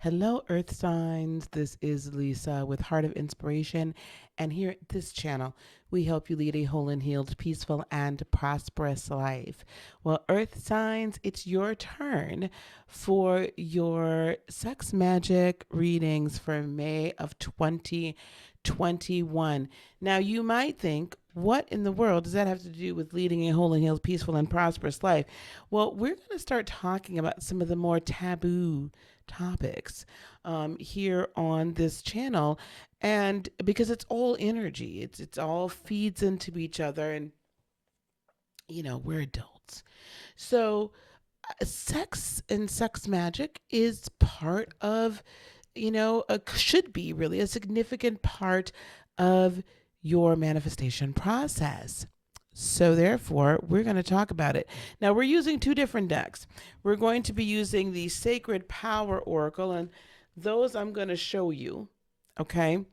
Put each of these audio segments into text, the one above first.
Hello, Earth signs. This is Lisa with Heart of Inspiration. And here at this channel, we help you lead a whole and healed, peaceful, and prosperous life. Well, Earth signs, it's your turn for your sex magic readings for May of 2021. Now, you might think, what in the world does that have to do with leading a whole and healed, peaceful, and prosperous life? Well, we're going to start talking about some of the more taboo topics here on this channel, and because it's all energy, it's all feeds into each other, and we're adults, so sex and sex magic is part of should be really a significant part of your manifestation process. So therefore, we're going to talk about it. Now, we're using two different decks. We're going to be using the Sacred Power Oracle, and those I'm going to show you, okay?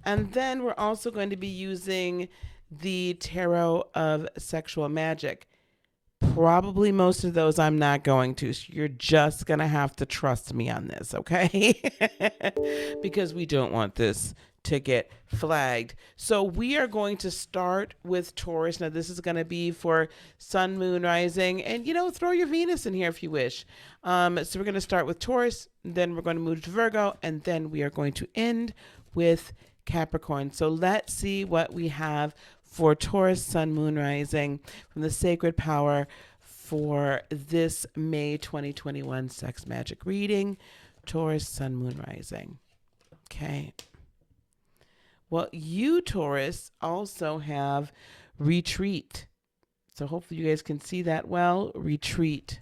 And then we're also going to be using the Tarot of Sexual Magic. Probably most of those I'm not going to. So you're just going to have to trust me on this, okay? Because we don't want this to get flagged. So we are going to start with Taurus. Now, this is going to be for Sun, Moon, Rising, and throw your Venus in here if you wish. So we're going to start with Taurus, then we're going to move to Virgo, and then we are going to end with Capricorn. So let's see what we have for Taurus, Sun, Moon, Rising from the Sacred Power for this May 2021 Sex Magic reading. Taurus, Sun, Moon, Rising. Okay. Well, you, Taurus, also have retreat. So hopefully you guys can see that well. Retreat.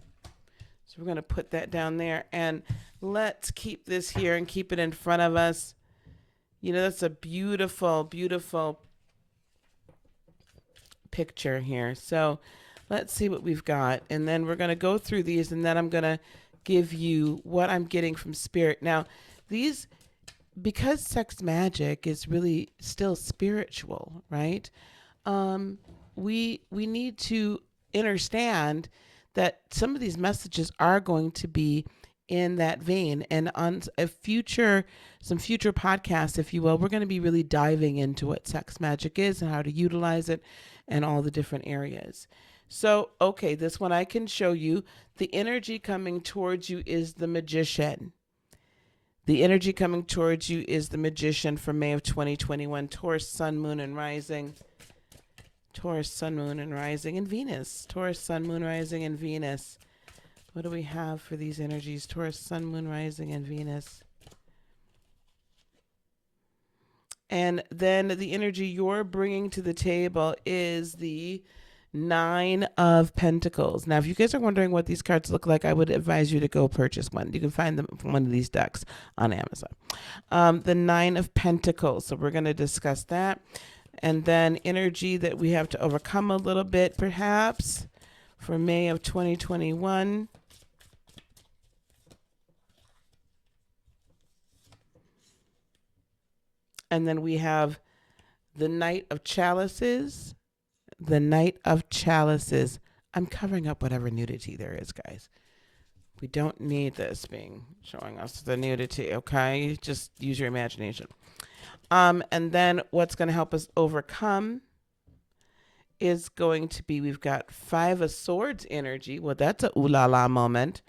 So we're going to put that down there. And let's keep this here and keep it in front of us. That's a beautiful, beautiful picture here. So let's see what we've got. And then we're going to go through these, and then I'm going to give you what I'm getting from Spirit. Now, these, because sex magic is really still spiritual, right? We need to understand that some of these messages are going to be in that vein, and on some future podcasts, if you will, we're going to be really diving into what sex magic is and how to utilize it and all the different areas. So, okay, this one I can show you. The energy coming towards you is the Magician. The energy coming towards you is the Magician for May of 2021. Taurus, Sun, Moon, and Rising. Taurus, Sun, Moon, and Rising, and Venus. Taurus, Sun, Moon, Rising, and Venus. What do we have for these energies? Taurus, Sun, Moon, Rising, and Venus. And then the energy you're bringing to the table is the Nine of Pentacles. Now, if you guys are wondering what these cards look like, I would advise you to go purchase one. You can find them from one of these decks on Amazon. The Nine of Pentacles. So we're going to discuss that. And then energy that we have to overcome a little bit, perhaps, for May of 2021. And then we have the Knight of Chalices. The Knight of Chalices. I'm covering up whatever nudity there is, guys. We don't need this showing us the nudity, okay? Just use your imagination. And then what's going to help us overcome is going to be, we've got Five of Swords energy. Well, that's a ooh la la moment.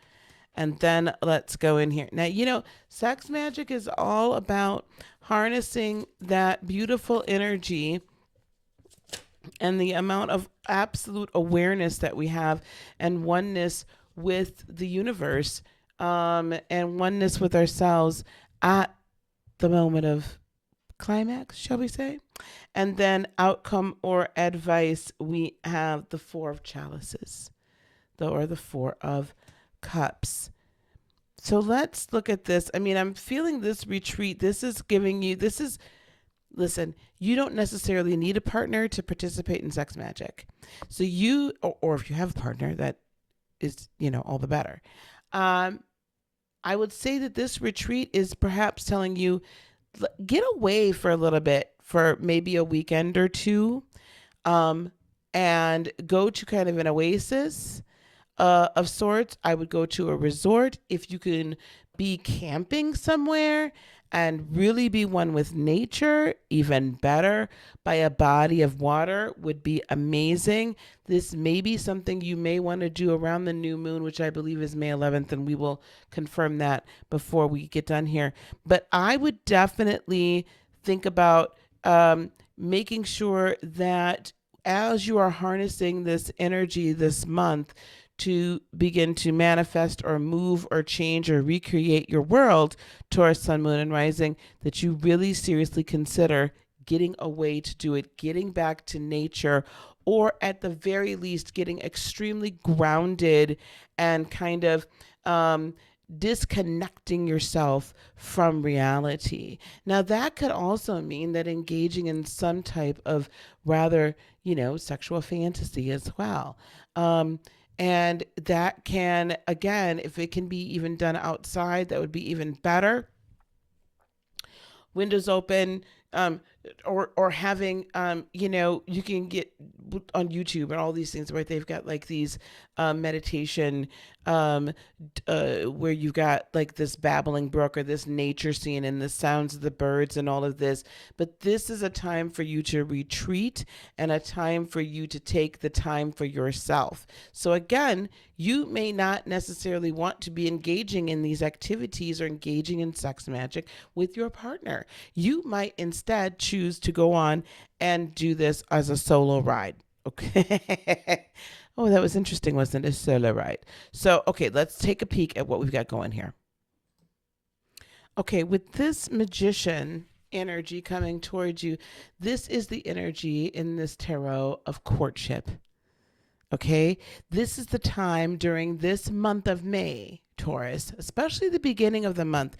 And then let's go in here. Now, sex magic is all about harnessing that beautiful energy and the amount of absolute awareness that we have and oneness with the universe, and oneness with ourselves at the moment of climax, shall we say? And then outcome or advice, we have the Four of Chalices, or the Four of Cups. So let's look at this. I'm feeling this retreat. Listen, you don't necessarily need a partner to participate in sex magic. So or if you have a partner, that is, all the better. I would say that this retreat is perhaps telling you, get away for a little bit, for maybe a weekend or two, and go to kind of an oasis of sorts. I would go to a resort if you can be camping somewhere and really be one with nature, even better, by a body of water would be amazing. This may be something you may want to do around the new moon, which I believe is May 11th, and we will confirm that before we get done here. But I would definitely think about making sure that as you are harnessing this energy this month to begin to manifest or move or change or recreate your world, Taurus, Sun, Moon, and Rising, that you really seriously consider getting away to do it, getting back to nature, or at the very least, getting extremely grounded and kind of disconnecting yourself from reality. Now, that could also mean that engaging in some type of rather, sexual fantasy as well. And that can, again, if it can be even done outside, that would be even better. Windows open, or having, you can get on YouTube and all these things, right? They've got like these meditation where you've got like this babbling brook or this nature scene and the sounds of the birds and all of this. But this is a time for you to retreat and a time for you to take the time for yourself. So again, you may not necessarily want to be engaging in these activities or engaging in sex magic with your partner. You might instead choose to go on and do this as a solo ride. Okay. Oh, that was interesting, wasn't it? A solo ride. So, okay, let's take a peek at what we've got going here. Okay, with this magician energy coming towards you, this is the energy in this tarot of courtship. Okay, this is the time during this month of May, Taurus, especially the beginning of the month,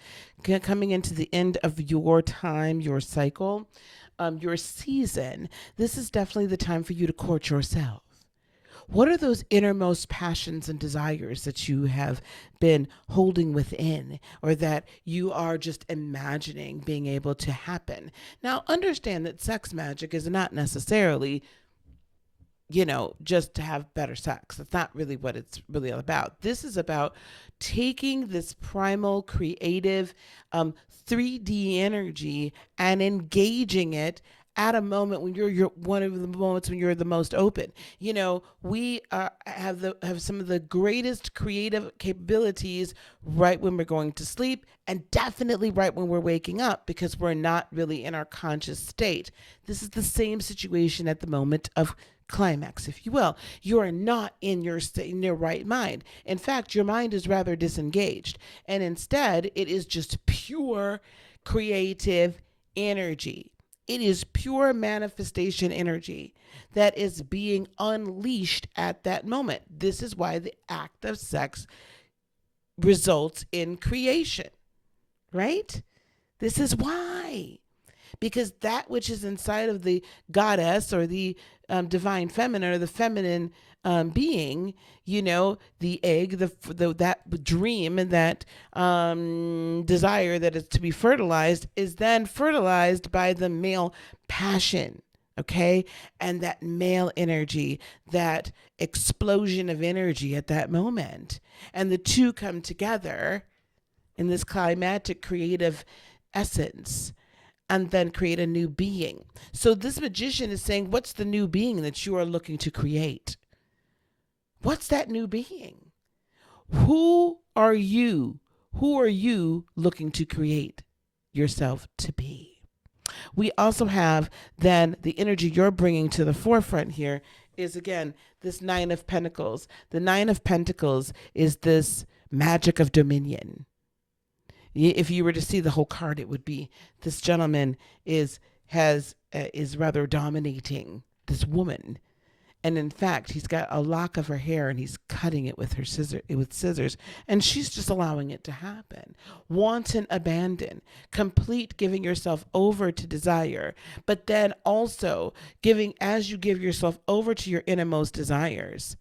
coming into the end of your time, your cycle, your season. This is definitely the time for you to court yourself. What are those innermost passions and desires that you have been holding within, or that you are just imagining being able to happen? Now, understand that sex magic is not necessarily just to have better sex. That's not really what it's really all about. This is about taking this primal, creative, 3D energy and engaging it at a moment when you're one of the moments when you're the most open. We have some of the greatest creative capabilities right when we're going to sleep, and definitely right when we're waking up, because we're not really in our conscious state. This is the same situation at the moment of climax, if you will. You are not in your right mind. In fact, your mind is rather disengaged, and instead it is just pure creative energy. It is pure manifestation energy that is being unleashed at that moment. This is why the act of sex results in creation, right? This is why. Because that which is inside of the goddess or the divine feminine or the feminine being, the egg, that dream and that desire that is to be fertilized is then fertilized by the male passion. Okay. And that male energy, that explosion of energy at that moment. And the two come together in this climatic creative essence, and then create a new being. So this magician is saying, what's the new being that you are looking to create? What's that new being? Who are you? Who are you looking to create yourself to be? We also have then the energy you're bringing to the forefront here is, again, this Nine of Pentacles. The Nine of Pentacles is this magic of dominion. If you were to see the whole card, it would be this gentleman is rather dominating this woman, and in fact, he's got a lock of her hair and he's cutting it with scissors, and she's just allowing it to happen. Wanton abandon, complete giving yourself over to desire, but then also giving as you give yourself over to your innermost desires.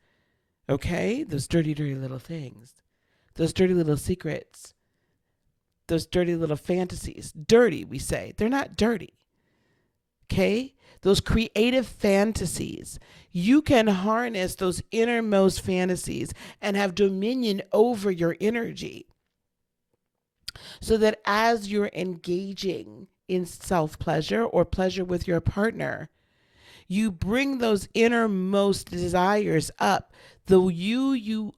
Okay, those dirty, dirty little things, those dirty little secrets. Those dirty little fantasies. Dirty, we say. They're not dirty. Okay? Those creative fantasies. You can harness those innermost fantasies and have dominion over your energy. So that as you're engaging in self-pleasure or pleasure with your partner, you bring those innermost desires up, the you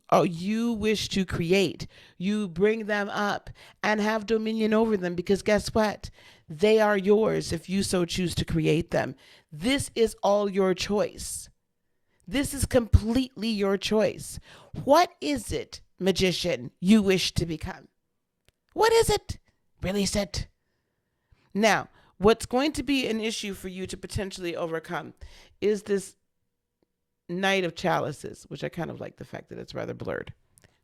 wish to create. You bring them up and have dominion over them, because guess what? They are yours if you so choose to create them. This is all your choice. This is completely your choice. What is it, magician, you wish to become? What is it? Release it. Now, what's going to be an issue for you to potentially overcome is this Knight of Chalices, which I kind of like the fact that it's rather blurred.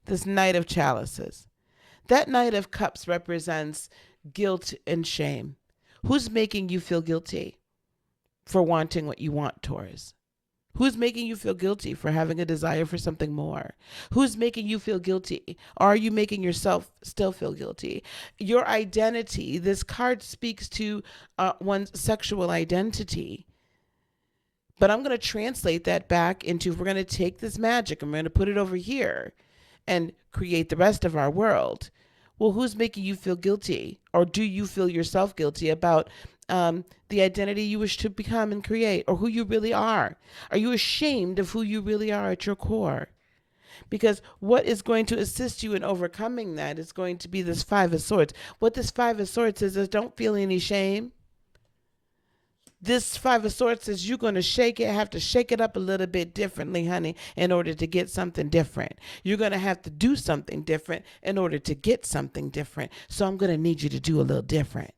This Knight of Chalices. That Knight of Cups represents guilt and shame. Who's making you feel guilty for wanting what you want, Taurus? Who's making you feel guilty for having a desire for something more? Who's making you feel guilty? Are you making yourself still feel guilty? Your identity, this card speaks to one's sexual identity. But I'm going to translate that back into, if we're going to take this magic and we're going to put it over here and create the rest of our world. Well, who's making you feel guilty? Or do you feel yourself guilty about the identity you wish to become and create, or who you really are? Are you ashamed of who you really are at your core? Because what is going to assist you in overcoming that is going to be this Five of Swords. What this Five of Swords says is, don't feel any shame. This Five of Swords says you're going to have to shake it up a little bit differently, honey, in order to get something different. You're going to have to do something different in order to get something different. So I'm going to need you to do a little different.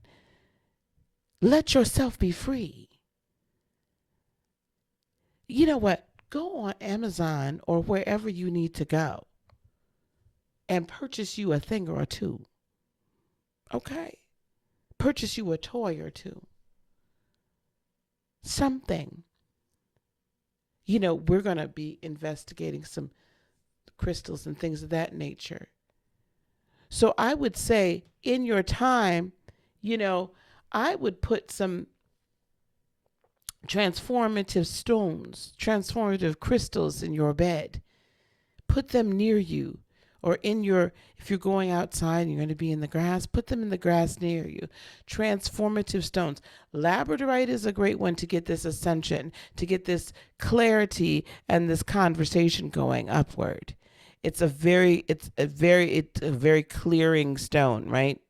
Let yourself be free. You know what? Go on Amazon or wherever you need to go and purchase you a thing or two. Okay? Purchase you a toy or two. Something. You know, we're going to be investigating some crystals and things of that nature. So I would say, in your time, you know, I would put some transformative stones, transformative crystals in your bed. Put them near you, or if you're going outside and you're going to be in the grass, put them in the grass near you. Transformative stones. Labradorite is a great one to get this ascension, to get this clarity and this conversation going upward. It's a very clearing stone, right?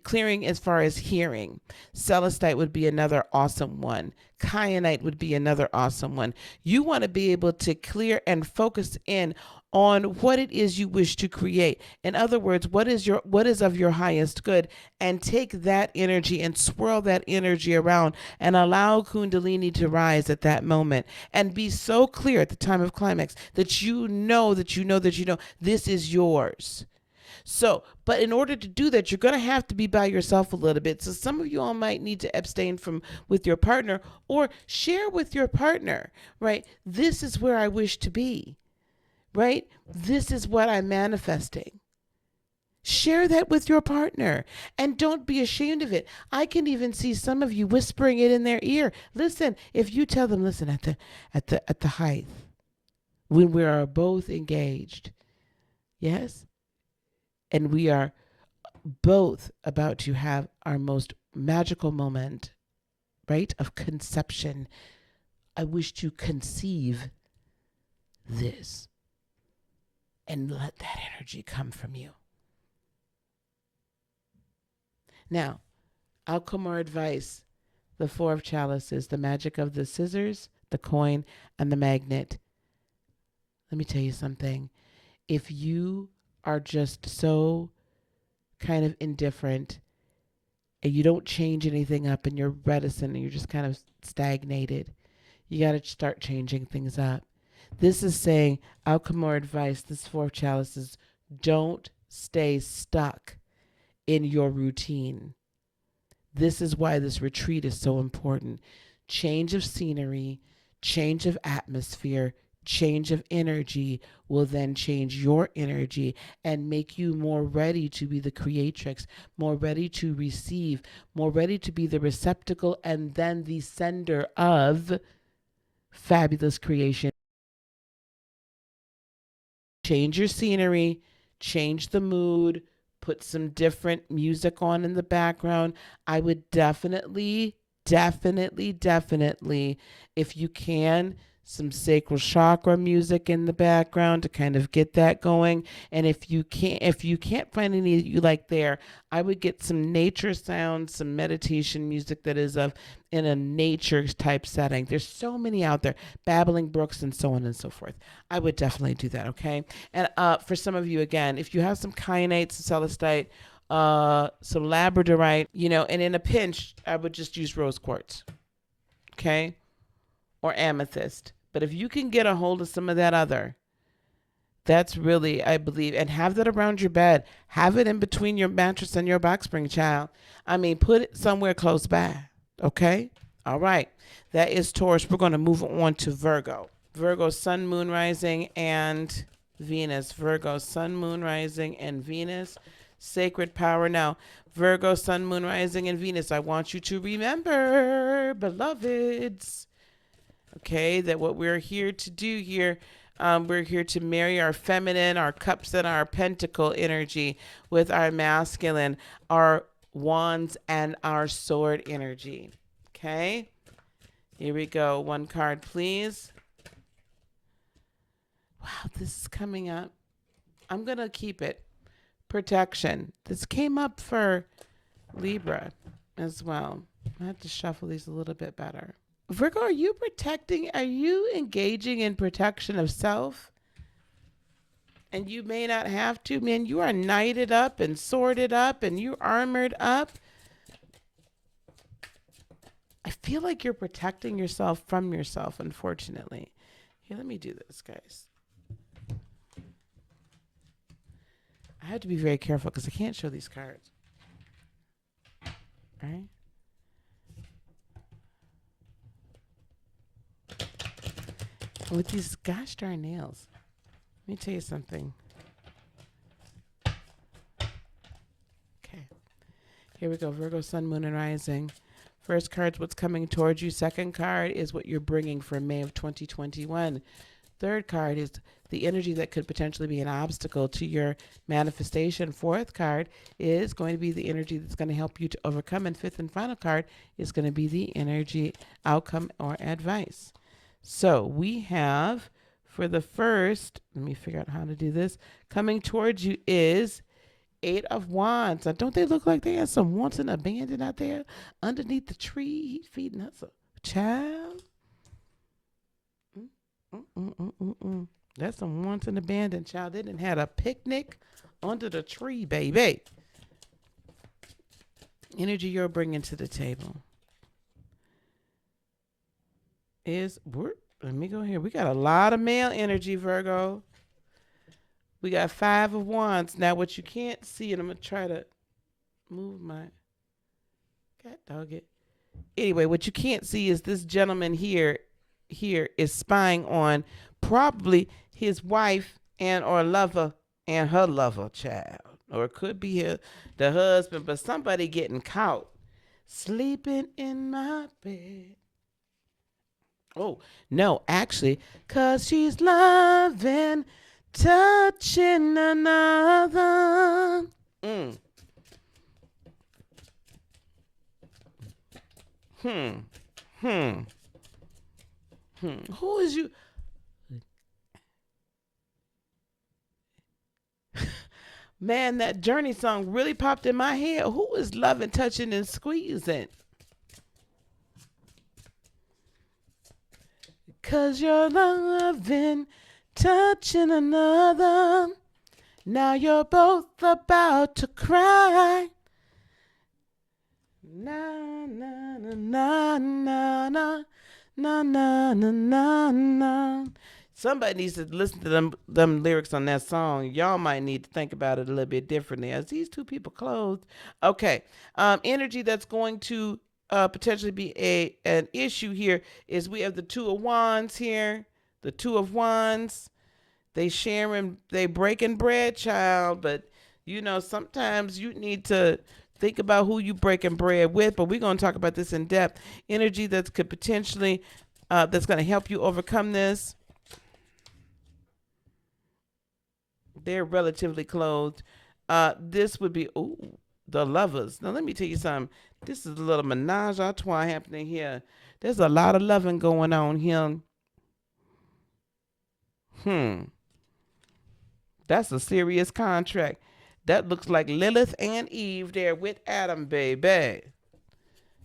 Clearing as far as hearing. Celestite would be another awesome one. Kyanite would be another awesome one. You want to be able to clear and focus in on what it is you wish to create. In other words, what is of your highest good, and take that energy and swirl that energy around and allow Kundalini to rise at that moment, and be so clear at the time of climax that you know this is yours. So, but in order to do that, you're going to have to be by yourself a little bit. So some of you all might need to abstain from with your partner, or share with your partner, right? This is where I wish to be, right? This is what I'm manifesting. Share that with your partner, and don't be ashamed of it. I can even see some of you whispering it in their ear. Listen, if you tell them, listen, at the height, when we are both engaged, yes, and we are both about to have our most magical moment, right, of conception, I wish to conceive this, and let that energy come from you. Now, outcome or advice, the Four of Chalices, the magic of the scissors, the coin, and the magnet. Let me tell you something. If you are just so kind of indifferent and you don't change anything up, and you're reticent and you're just kind of stagnated, you got to start changing things up. This is saying, outcome or advice, this Four of Chalices, don't stay stuck in your routine. This is why this retreat is so important. Change of scenery, change of atmosphere, change of energy will then change your energy and make you more ready to be the creatrix, more ready to receive, more ready to be the receptacle and then the sender of fabulous creation. Change your scenery, change the mood, Put some different music on in the background. I would definitely, if you can, some sacral chakra music in the background to kind of get that going. And if you can't find any that you like there, I would get some nature sounds, some meditation music that is of in a nature type setting. There's so many out there, babbling brooks and so on and so forth. I would definitely do that. Okay. And for some of you, again, if you have some kyanite, some celestite, some labradorite, and in a pinch, I would just use rose quartz. Okay. Or amethyst. But if you can get a hold of some of that other, that's really, I believe, and have that around your bed. Have it in between your mattress and your box spring, child. I mean, put it somewhere close by. Okay? All right. That is Taurus. We're going to move on to Virgo. Virgo, sun, moon, rising, and Venus. Virgo, sun, moon, rising, and Venus. Sacred power. Now, Virgo, sun, moon, rising, and Venus. I want you to remember, beloveds, okay, that what we're here to do here, we're here to marry our feminine, our cups, and our pentacle energy with our masculine, our wands, and our sword energy. Okay, here we go. One card, please. Wow, this is coming up. I'm going to keep it. Protection. This came up for Libra as well. I have to shuffle these a little bit better. Virgo, are you engaging in protection of self? And you may not have to. Man, you are knighted up and sworded up and you're armored up. I feel like you're protecting yourself from yourself, unfortunately. Here, let me do this, guys. I have to be very careful because I can't show these cards. All right? With these gosh darn nails. Let me tell you something. Okay. Here we go. Virgo, sun, moon, and rising. First card's what's coming towards you. Second card is what you're bringing for May of 2021. Third card is the energy that could potentially be an obstacle to your manifestation. Fourth card is going to be the energy that's going to help you to overcome. And fifth and final card is going to be the energy, outcome, or advice. So we have, for the first, let me figure out how to do this, coming towards you is 8 of Wands. Now, don't they look like they have some wanton abandon out there underneath the tree? He's feeding us a child. That's some wanton abandon, child. They done had a picnic under the tree, baby. Energy you're bringing to the table is, let me go here. We got a lot of male energy, Virgo. We got 5 of Wands. Now, what you can't see, and I'm going to try to move my, God dog it. Anyway, what you can't see is this gentleman here is spying on probably his wife and or lover and her lover, child. Or it could be the husband, but somebody getting caught sleeping in my bed. Oh, no, actually, 'cause she's loving, touching another. Who is you? Man, that Journey song really popped in my head. Who is loving, touching, and squeezing? 'Cause you're loving, touching another. Now you're both about to cry. Na na na na na na na na na na. Somebody needs to listen to them lyrics on that song. Y'all might need to think about it a little bit differently. As these two people clothed. Okay. Energy that's going to potentially be an issue here is we have the 2 of Wands here. The 2 of Wands. They breaking bread, child. But, sometimes you need to think about who you breaking bread with. But we're going to talk about this in depth. Energy that could potentially, that's going to help you overcome this. They're relatively clothed. This would be, ooh, the lovers. Now, let me tell you something. This is a little menage a trois happening here. There's a lot of loving going on here. Hmm. That's a serious contract. That looks like Lilith and Eve there with Adam, baby.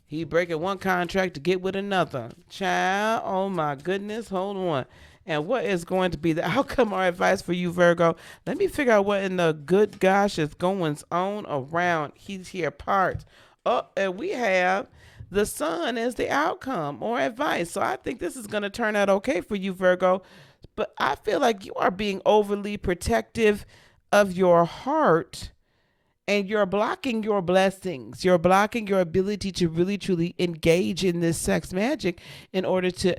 He breaking one contract to get with another. Child, oh my goodness, hold on. And what is going to be the outcome or advice for you, Virgo? Let me figure out what in the good gosh is going on around these here parts. Oh, and we have the sun as the outcome or advice. So I think this is going to turn out okay for you, Virgo. But I feel like you are being overly protective of your heart, and you're blocking your blessings. You're blocking your ability to really truly engage in this sex magic in order to,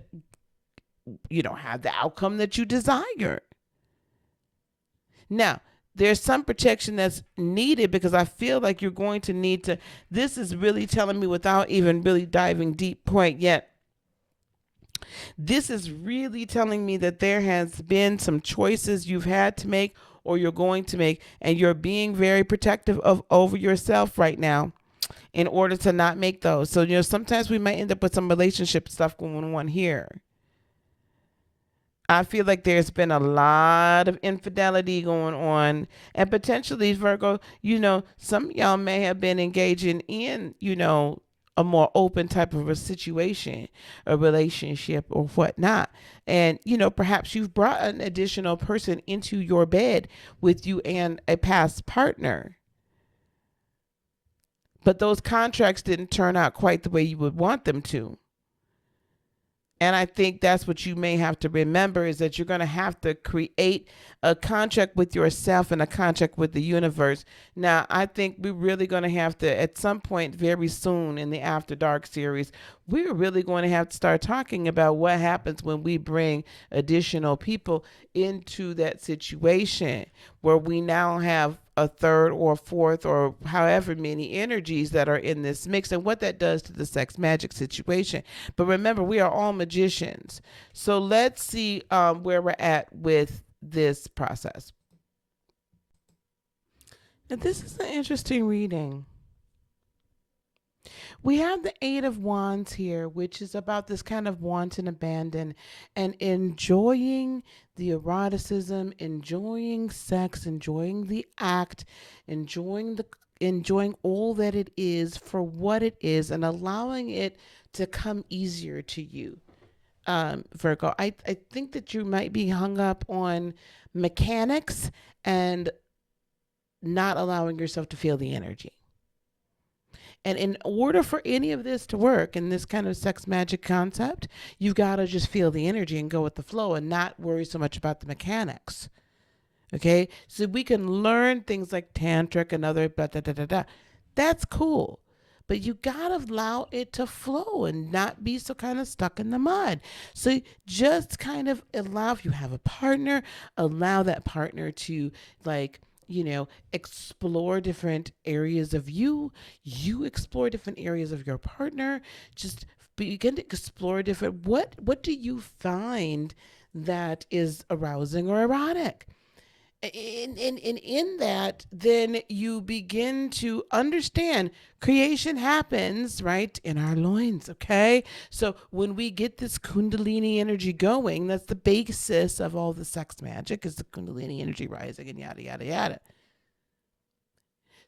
have the outcome that you desire. Now, there's some protection that's needed because I feel like you're going to need to. This is really telling me, without even really diving deep point yet, this is really telling me that there has been some choices you've had to make or you're going to make, and you're being very protective of over yourself right now in order to not make those. So, sometimes we might end up with some relationship stuff going on here. I feel like there's been a lot of infidelity going on, and potentially, Virgo, some of y'all may have been engaging in, a more open type of a situation, a relationship or whatnot. And, perhaps you've brought an additional person into your bed with you and a past partner. But those contracts didn't turn out quite the way you would want them to. And I think that's what you may have to remember, is that you're going to have to create a contract with yourself and a contract with the universe. Now, I think we're really going to have to, at some point very soon in the After Dark series, we're really going to have to start talking about what happens when we bring additional people into that situation, where we now have a third or fourth or however many energies that are in this mix, and what that does to the sex magic situation. But remember, we are all magicians. So let's see where we're at with this process. Now, this is an interesting reading. We have the Eight of Wands here, which is about this kind of wanton abandon and enjoying the eroticism, enjoying sex, enjoying the act, enjoying all that it is for what it is, and allowing it to come easier to you. Virgo, I think that you might be hung up on mechanics and not allowing yourself to feel the energy. And in order for any of this to work in this kind of sex magic concept, you've got to just feel the energy and go with the flow and not worry so much about the mechanics. Okay? So we can learn things like tantric and other da da da da da. That's cool. But you got to allow it to flow and not be so kind of stuck in the mud. So just kind of allow, if you have a partner, allow that partner to explore different areas of you. You explore different areas of your partner. Just begin to explore different, what do you find that is arousing or erotic? In that, then you begin to understand creation happens right in our loins. Okay, so when we get this kundalini energy going, that's the basis of all the sex magic, is the kundalini energy rising and yada yada yada.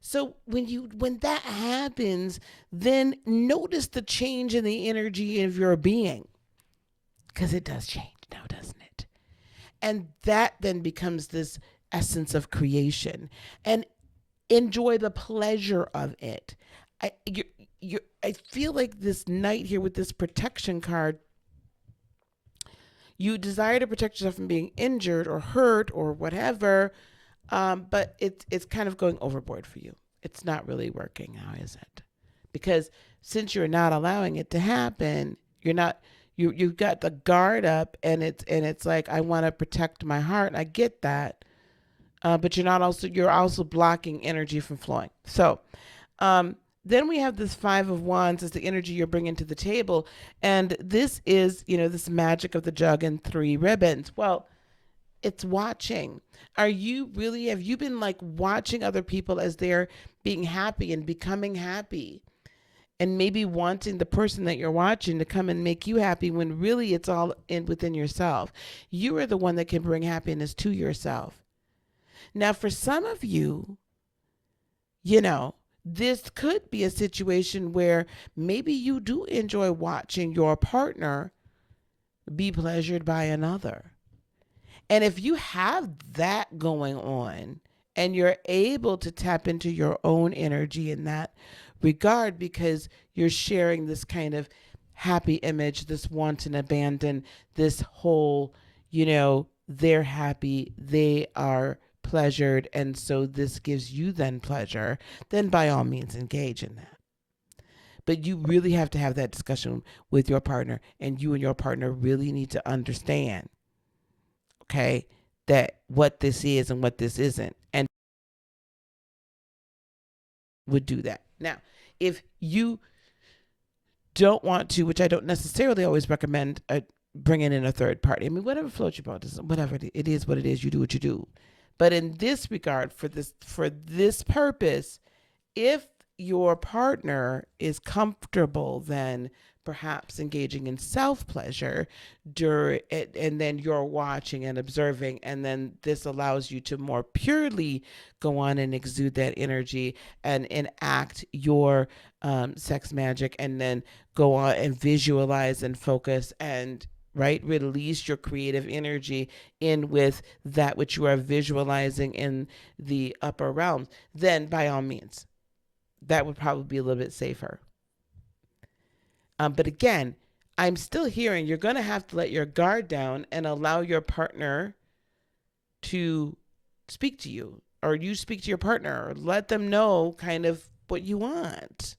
So when that happens, then notice the change in the energy of your being, because it does change now, doesn't it? And that then becomes this essence of creation, and enjoy the pleasure of it. I feel like this night here with this protection card, you desire to protect yourself from being injured or hurt or whatever, but it's kind of going overboard for you. It's not really working. How is it? Because since you're not allowing it to happen, you've got the guard up, and it's like, I want to protect my heart. I get that. But you're also blocking energy from flowing. So, then we have this Five of Wands as the energy you're bringing to the table. And this is, this magic of the jug and three ribbons. Well, it's watching. Have you been like watching other people as they're being happy and becoming happy? And maybe wanting the person that you're watching to come and make you happy when really it's all within yourself. You are the one that can bring happiness to yourself. Now, for some of you, this could be a situation where maybe you do enjoy watching your partner be pleasured by another. And if you have that going on and you're able to tap into your own energy in that regard because you're sharing this kind of happy image, this want and abandon, this whole, they're happy, they are pleasured, and so this gives you then pleasure, then by all means engage in that. But you really have to have that discussion with your partner, and you and your partner really need to understand, okay, that what this is and what this isn't, and would do that. Now, if you don't want to, which I don't necessarily always recommend, bringing in a third party. I mean, whatever floats your boat, whatever it is, what it is, you do what you do. But in this regard, for this purpose, if your partner is comfortable, then perhaps engaging in self-pleasure during it, and then you're watching and observing, and then this allows you to more purely go on and exude that energy and enact your sex magic, and then go on and visualize and focus and release your creative energy in with that which you are visualizing in the upper realms, then by all means, that would probably be a little bit safer. But again, I'm still hearing you're going to have to let your guard down and allow your partner to speak to you, or you speak to your partner, or let them know kind of what you want.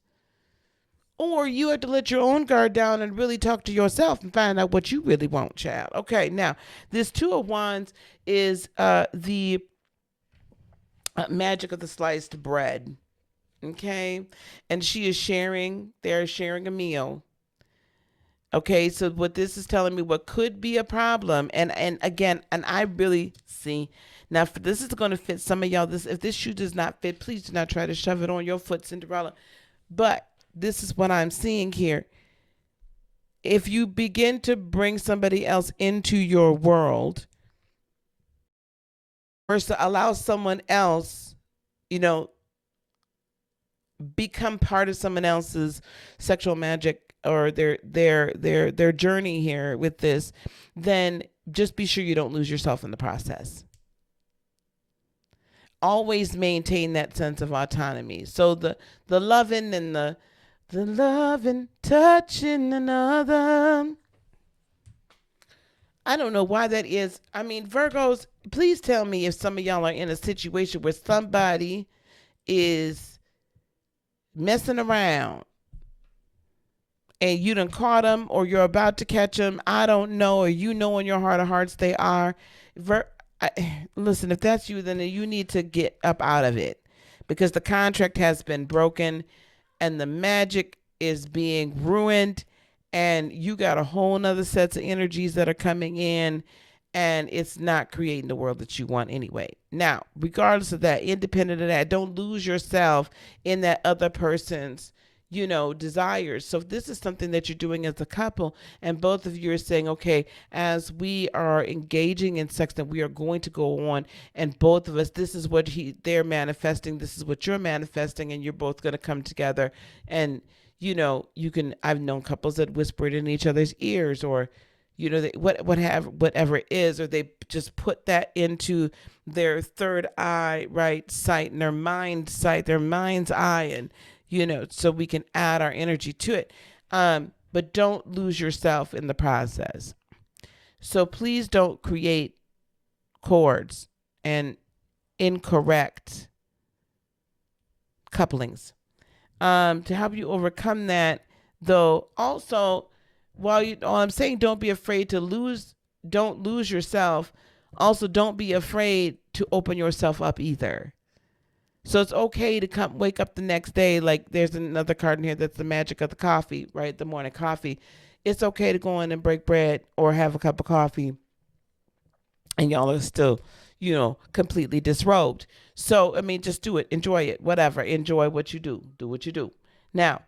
Or you have to let your own guard down and really talk to yourself and find out what you really want, child. Okay, now, this Two of Wands is the magic of the sliced bread. Okay, and they're sharing a meal. Okay, so what this is telling me, what could be a problem, and again, and I really see, now this is going to fit some of y'all. If this shoe does not fit, please do not try to shove it on your foot, Cinderella. But this is what I'm seeing here. If you begin to bring somebody else into your world, or to allow someone else, become part of someone else's sexual magic or their journey here with this, then just be sure you don't lose yourself in the process. Always maintain that sense of autonomy. So the loving and the loving, touching another. I don't know why that is. I mean, Virgos, please tell me if some of y'all are in a situation where somebody is messing around and you done caught them, or you're about to catch them. I don't know, or in your heart of hearts they are. Listen, if that's you, then you need to get up out of it, because the contract has been broken and the magic is being ruined, and you got a whole nother sets of energies that are coming in, and it's not creating the world that you want anyway. Now, regardless of that, independent of that, don't lose yourself in that other person's desires. So if this is something that you're doing as a couple, and both of you are saying, okay, as we are engaging in sex, that we are going to go on, and both of us, this is what they're manifesting, this is what you're manifesting, and you're both going to come together. And I've known couples that whispered in each other's ears, or whatever it is, or they just put that into their third eye, sight, and their mind's eye, and so we can add our energy to it. But don't lose yourself in the process. So please don't create cords and incorrect couplings. To help you overcome that, though, also, I'm saying don't be afraid to don't lose yourself. Also, don't be afraid to open yourself up either. So it's okay to wake up the next day, like there's another card in here that's the magic of the coffee, right? The morning coffee. It's okay to go in and break bread or have a cup of coffee and y'all are still, completely disrobed. So, I mean, just do it, enjoy it, whatever. Enjoy what you do. Do what you do. Now,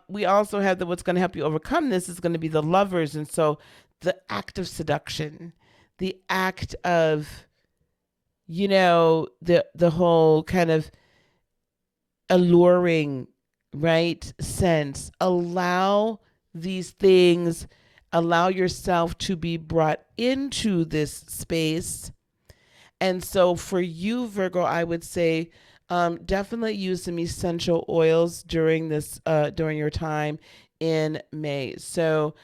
we also have what's going to help you overcome this is going to be the lovers. And so the act of seduction, the act of, the whole kind of alluring, right, sense. Allow these things, allow yourself to be brought into this space. And so for you, Virgo, I would say definitely use some essential oils during your time in May. So,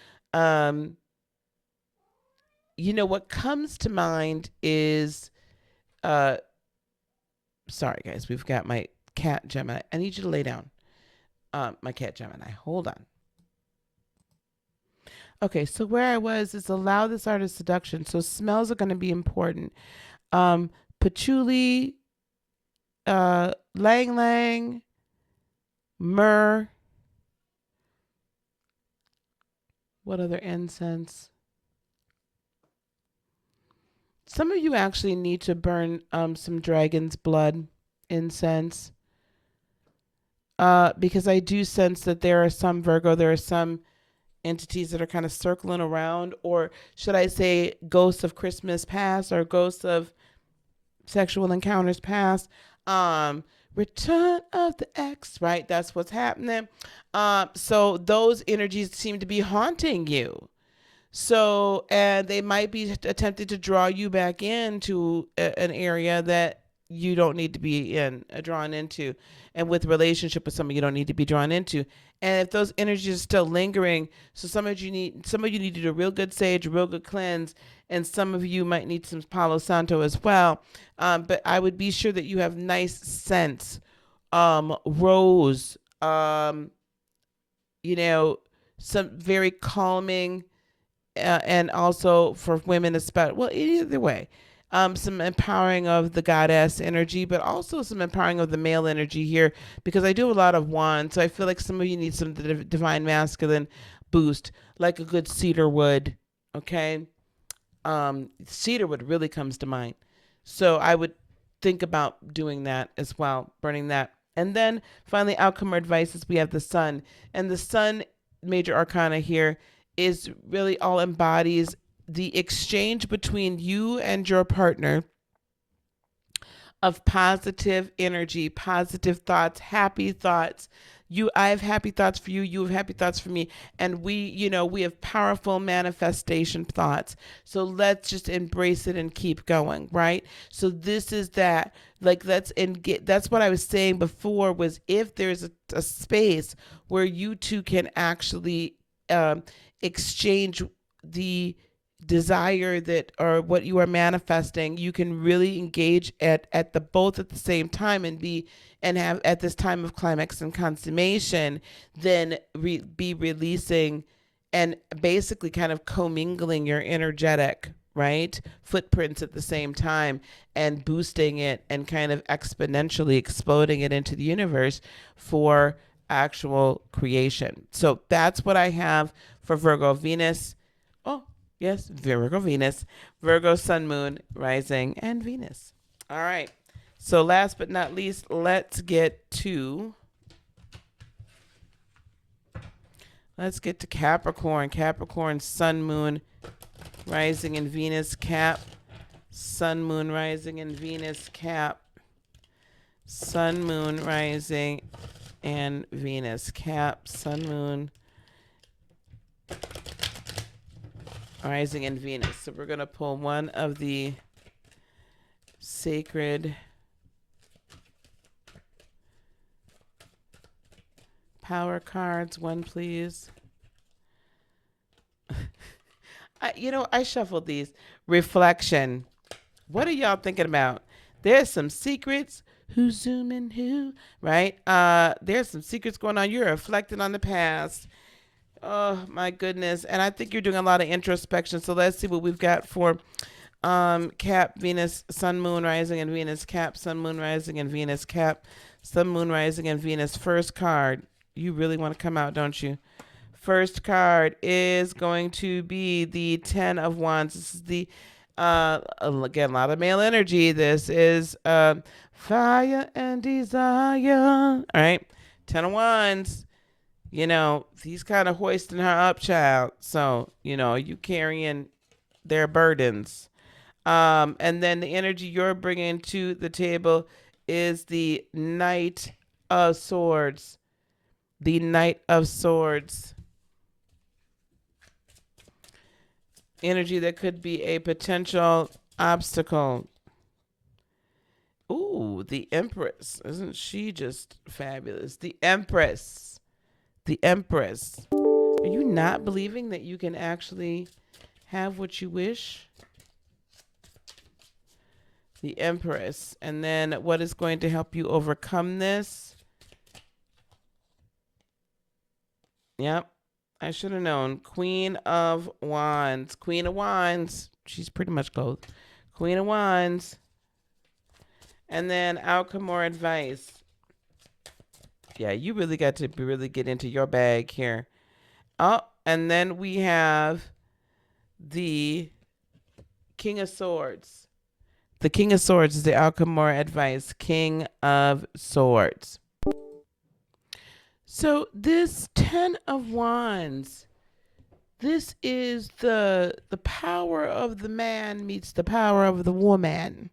what comes to mind is, sorry guys, we've got my cat Gemini. I need you to lay down. My cat Gemini. Hold on. Okay, so where I was is allow this art of seduction. So smells are going to be important. Patchouli, lang lang, myrrh. What other incense? Some of you actually need to burn some dragon's blood incense. Because I do sense that there are some entities that are kind of circling around, or should I say ghosts of Christmas past or ghosts of sexual encounters past. Return of the ex, right? That's what's happening. So those energies seem to be haunting you. So, and they might be attempting to draw you back into an area that you don't need to be drawn into, and with relationship with someone you don't need to be drawn into. And if those energies are still lingering, so some of you need to do a real good sage, a real good cleanse, and some of you might need some Palo Santo as well. But I would be sure that you have nice scents, rose, some very calming, and also for women, especially, well, either way, some empowering of the goddess energy, but also some empowering of the male energy here, because I do a lot of wands. So I feel like some of you need some divine masculine boost, like a good cedar wood. Okay. Cedar wood really comes to mind. So I would think about doing that as well, burning that. And then finally, outcome or advices, we have the sun. And the sun, major arcana here, is really all embodies the exchange between you and your partner of positive energy, positive thoughts, happy thoughts. I have happy thoughts for you, you have happy thoughts for me, and we have powerful manifestation thoughts. So let's just embrace it and keep going, right? So this is that, like, that's what I was saying before, was if there's a space where you two can actually exchange the desire that, or what you are manifesting, you can really engage at the both at the same time, and have at this time of climax and consummation, then be releasing and basically kind of commingling your energetic, right, footprints at the same time, and boosting it and kind of exponentially exploding it into the universe for actual creation. So that's what I have for Virgo Venus. Oh, yes, Virgo Venus, Virgo Sun, Moon, Rising, and Venus. All right. So last but not least, let's get to Capricorn. Capricorn, Sun, Moon, Rising, and Venus. Cap, Sun, Moon, Rising, and Venus. Cap, Sun, Moon, Rising, and Venus. Cap, Sun, Moon, Rising, and Venus. So we're going to pull one of the sacred power cards. One, please. I shuffled these. Reflection. What are y'all thinking about? There's some secrets. Who's zooming who? Right? There's some secrets going on. You're reflecting on the past. Oh my goodness. And I think you're doing a lot of introspection. So let's see what we've got for Cap, Venus, Sun, Moon, Rising, and Venus. Cap, Sun, Moon, Rising, and Venus. Cap, Sun, Moon, Rising, and Venus. First card. You really want to come out, don't you? First card is going to be the 10 of Wands. This is the Again, a lot of male energy. This is fire and desire. All right. 10 of Wands. He's kind of hoisting her up, child. So, you carrying their burdens. And then the energy you're bringing to the table is the Knight of Swords. The Knight of Swords. Energy that could be a potential obstacle. Ooh, the Empress. Isn't she just fabulous? The Empress. The Empress. Are you not believing that you can actually have what you wish? The Empress. And then what is going to help you overcome this? Yep. I should have known. Queen of Wands. Queen of Wands. She's pretty much both. Queen of Wands. And then outcome or advice. Yeah, you really got to really get into your bag here. Oh, and then we have the King of Swords. The King of Swords is the outcome or advice. King of Swords. So this 10 of Wands, this is the power of the man meets the power of the woman.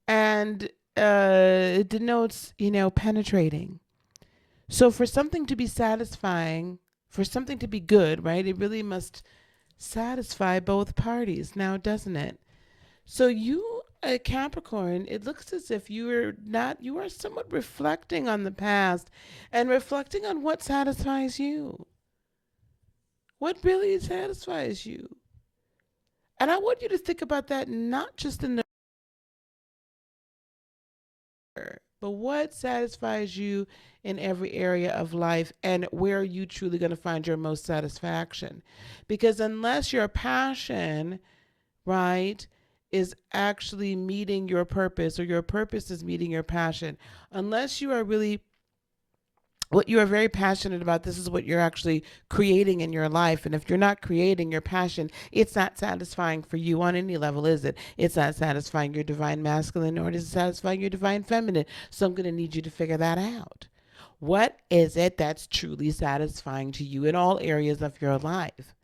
And it denotes, penetrating. So for something to be satisfying, for something to be good, right, it really must satisfy both parties now, doesn't it? So you, Capricorn, it looks as if you are somewhat reflecting on the past and reflecting on what satisfies you. What really satisfies you? And I want you to think about that not just in the but what satisfies you in every area of life and where are you truly going to find your most satisfaction? Because unless your passion, right, is actually meeting your purpose or your purpose is meeting your passion, unless you are really what you are very passionate about, this is what you're actually creating in your life. And if you're not creating your passion, it's not satisfying for you on any level, is it? It's not satisfying your divine masculine, nor is it satisfying your divine feminine. So I'm going to need you to figure that out. What is it that's truly satisfying to you in all areas of your life?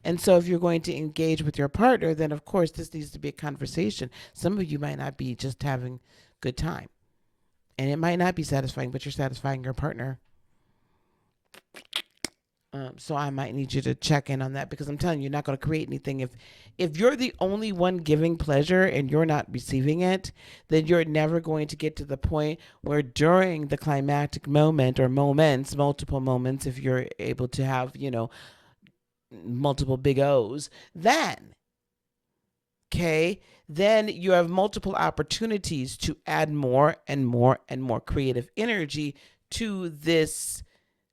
And so if you're going to engage with your partner, then of course this needs to be a conversation. Some of you might not be just having a good time. And it might not be satisfying, but you're satisfying your partner. So I might need you to check in on that because I'm telling you, you're not going to create anything. If you're the only one giving pleasure and you're not receiving it, then you're never going to get to the point where during the climactic moment or moments, multiple moments, if you're able to have, multiple big O's, then you have multiple opportunities to add more and more and more creative energy to this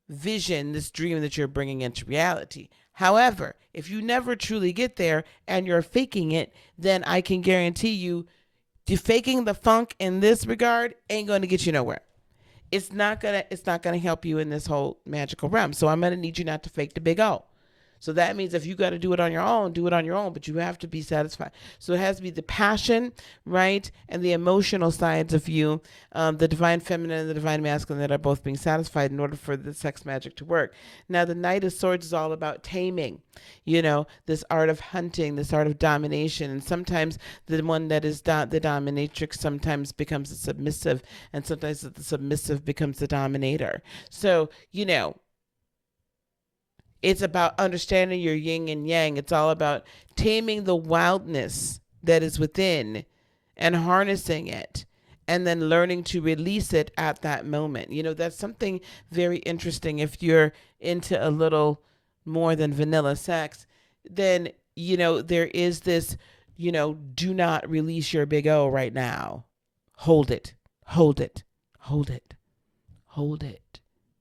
vision, this dream that you're bringing into reality. However, if you never truly get there and you're faking it, then I can guarantee you, faking the funk in this regard ain't going to get you nowhere. It's not gonna help you in this whole magical realm. So I'm gonna need you not to fake the big O. So that means if you got to do it on your own, do it on your own, but you have to be satisfied. So it has to be the passion, right, and the emotional sides of you, the divine feminine and the divine masculine that are both being satisfied in order for the sex magic to work. Now, the Knight of Swords is all about taming, this art of hunting, this art of domination. And sometimes the one that is the dominatrix sometimes becomes a submissive, and sometimes the submissive becomes the dominator. So, it's about understanding your yin and yang. It's all about taming the wildness that is within and harnessing it and then learning to release it at that moment. That's something very interesting. If you're into a little more than vanilla sex, then, there is this, do not release your big O right now. Hold it, hold it, hold it, hold it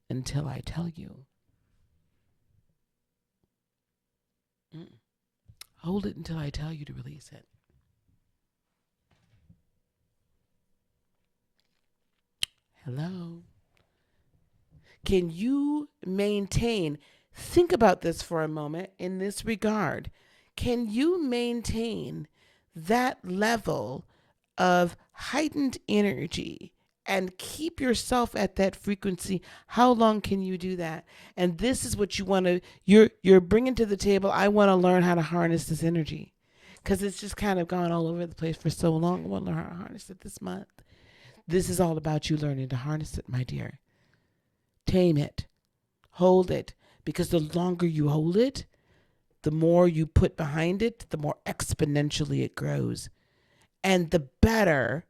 until I tell you. Hold it until I tell you to release it. Hello? Can you maintain? Think about this for a moment in this regard. Can you maintain that level of heightened energy and keep yourself at that frequency. How long can you do that? And this is what you want to, you're bringing to the table. I want to learn how to harness this energy because it's just kind of gone all over the place for so long. I want to learn how to harness it this month. This is all about you learning to harness it, my dear. Tame it, hold it, because the longer you hold it, the more you put behind it, the more exponentially it grows. And the better,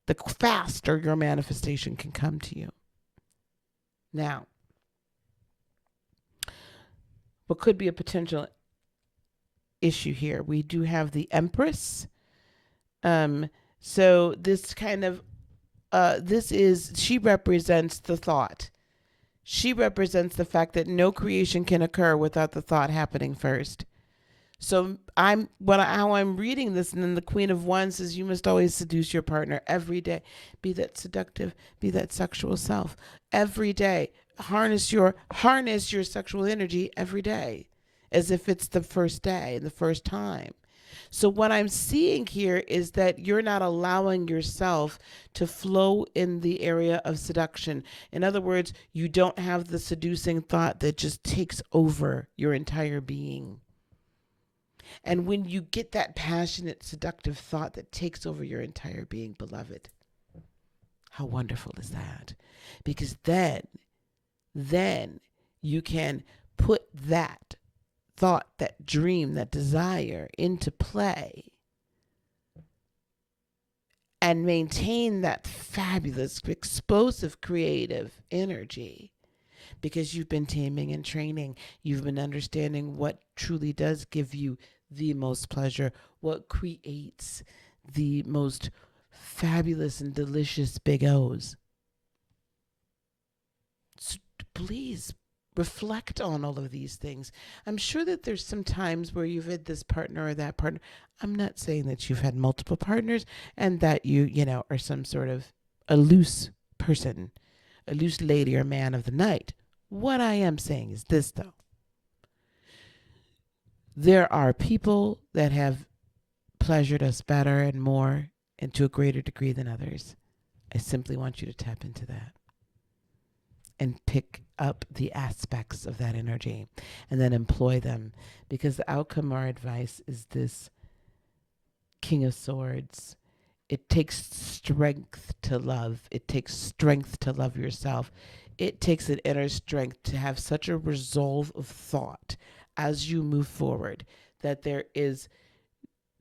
the faster your manifestation can come to you. Now, what could be a potential issue here? We do have the Empress. So this kind of, she represents the thought. She represents the fact that no creation can occur without the thought happening first. So how I'm reading this, and then the Queen of Wands says you must always seduce your partner every day. Be that seductive, be that sexual self every day. Harness your sexual energy every day, as if it's the first day and the first time. So what I'm seeing here is that you're not allowing yourself to flow in the area of seduction. In other words, you don't have the seducing thought that just takes over your entire being. And when you get that passionate, seductive thought that takes over your entire being, beloved, how wonderful is that? Because then you can put that thought, that dream, that desire into play and maintain that fabulous, explosive, creative energy because you've been taming and training. You've been understanding what truly does give you the most pleasure, what creates the most fabulous and delicious big O's. So please reflect on all of these things. I'm sure that there's some times where you've had this partner or that partner. I'm not saying that you've had multiple partners and that you are some sort of a loose person, a loose lady or man of the night. What I am saying is this, though. There are people that have pleasured us better and more and to a greater degree than others. I simply want you to tap into that and pick up the aspects of that energy and then employ them, because the outcome or advice is this King of Swords. It takes strength to love. It takes strength to love yourself. It takes an inner strength to have such a resolve of thought as you move forward that there is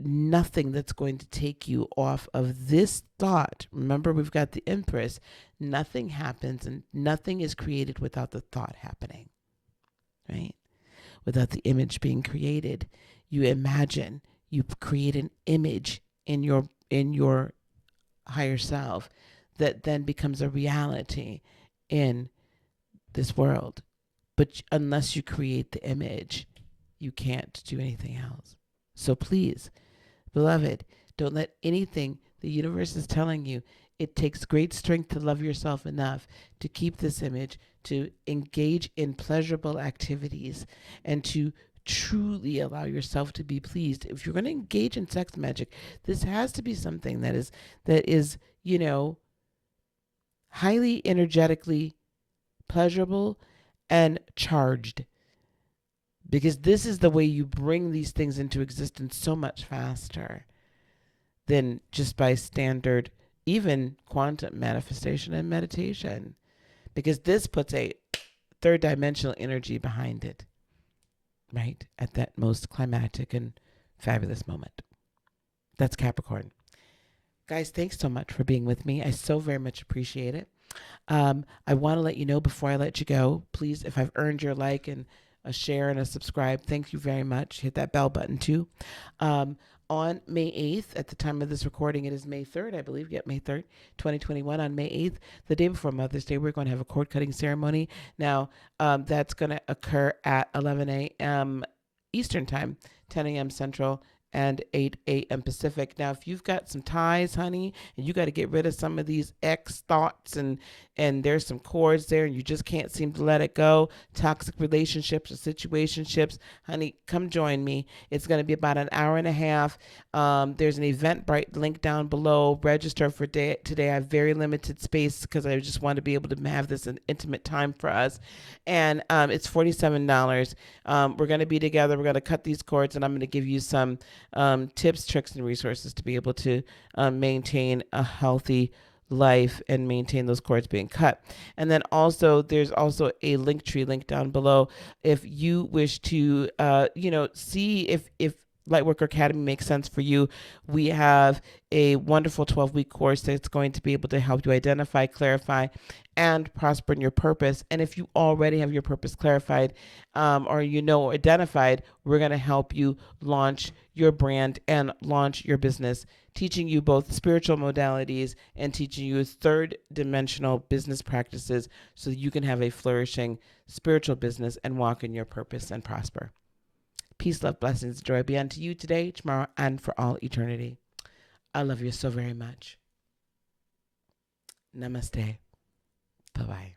nothing that's going to take you off of this thought. Remember, we've got the Empress. Nothing happens and nothing is created without the thought happening, right? Without the image being created. You imagine, you create an image in your higher self that then becomes a reality in this world. But unless you create the image, you can't do anything else. So please, beloved, don't let anything the universe is telling you. It takes great strength to love yourself enough to keep this image, to engage in pleasurable activities, and to truly allow yourself to be pleased. If you're going to engage in sex magic, this has to be something that is, highly energetically pleasurable and charged. Because this is the way you bring these things into existence so much faster than just by standard, even quantum manifestation and meditation. Because this puts a third dimensional energy behind it, right? At that most climactic and fabulous moment. That's Capricorn. Guys, thanks so much for being with me. I so very much appreciate it. I want to let you know before I let you go, please, if I've earned your like and a share and a subscribe, thank you very much. Hit that bell button too. On May 8th, at the time of this recording, it is May 3rd, I believe. Yeah, May 3rd, 2021. On May 8th, the day before Mother's Day, we're going to have a cord cutting ceremony. Now, that's going to occur at 11 a.m. Eastern Time, 10 a.m. Central, and 8 a.m. Pacific. Now, if you've got some ties, honey, and you got to get rid of some of these ex thoughts and there's some cords there and you just can't seem to let it go, toxic relationships or situationships, honey, come join me. It's going to be about an hour and a half. There's an Eventbrite link down below. Register for today. I have very limited space because I just want to be able to have this an intimate time for us. And it's $47. We're going to be together. We're going to cut these cords, and I'm going to give you some tips, tricks, and resources to be able to maintain a healthy life and maintain those cords being cut. And then also there's also a Linktree link down below if you wish to see if Lightworker Academy makes sense for you. We have a wonderful 12-week course that's going to be able to help you identify, clarify, and prosper in your purpose. And if you already have your purpose clarified or identified, we're going to help you launch your brand and launch your business, teaching you both spiritual modalities and teaching you third dimensional business practices so that you can have a flourishing spiritual business and walk in your purpose and prosper. Peace, love, blessings, joy be unto you today, tomorrow, and for all eternity. I love you so very much. Namaste. Bye-bye.